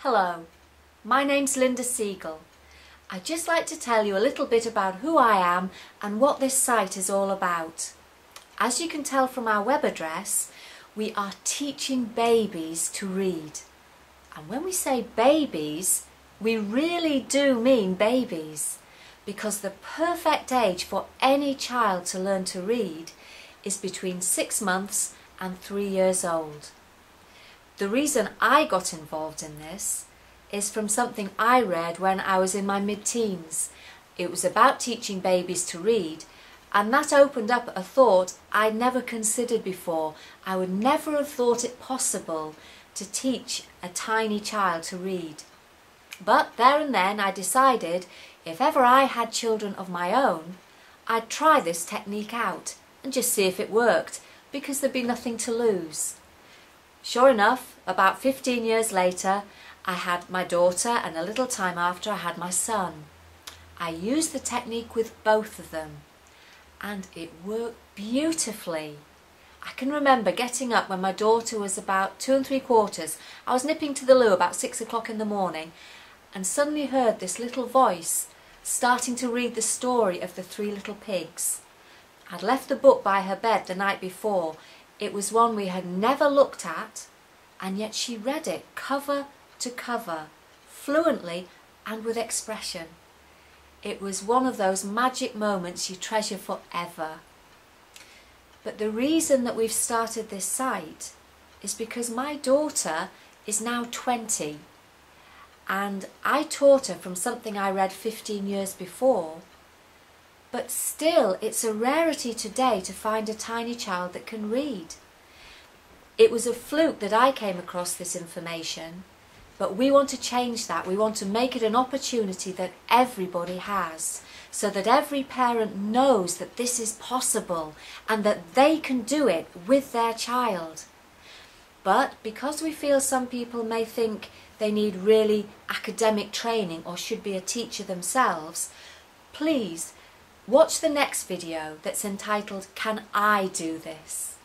Hello, my name's Linda Siegel. I'd just like to tell you a little bit about who I am and what this site is all about. As you can tell from our web address, we are teaching babies to read. And when we say babies, we really do mean babies, because the perfect age for any child to learn to read is between 6 months and 3 years old. The reason I got involved in this is from something I read when I was in my mid-teens. It was about teaching babies to read, and that opened up a thought I'd never considered before. I would never have thought it possible to teach a tiny child to read. But there and then I decided if ever I had children of my own, I'd try this technique out and just see if it worked, because there'd be nothing to lose. Sure enough, about 15 years later, I had my daughter, and a little time after I had my son. I used the technique with both of them, and it worked beautifully. I can remember getting up when my daughter was about 2 3/4. I was nipping to the loo about 6 o'clock in the morning, and suddenly heard this little voice starting to read the story of the 3 little pigs. I'd left the book by her bed the night before. It was one we had never looked at, and yet she read it cover to cover, fluently and with expression. It was one of those magic moments you treasure forever. But the reason that we've started this site is because my daughter is now 20, and I taught her from something I read 15 years before. But still, it's a rarity today to find a tiny child that can read. It was a fluke that I came across this information, but we want to change that. We want to make it an opportunity that everybody has, so that every parent knows that this is possible and that they can do it with their child. But because we feel some people may think they need really academic training or should be a teacher themselves, please watch the next video that's entitled "Can I Do This?"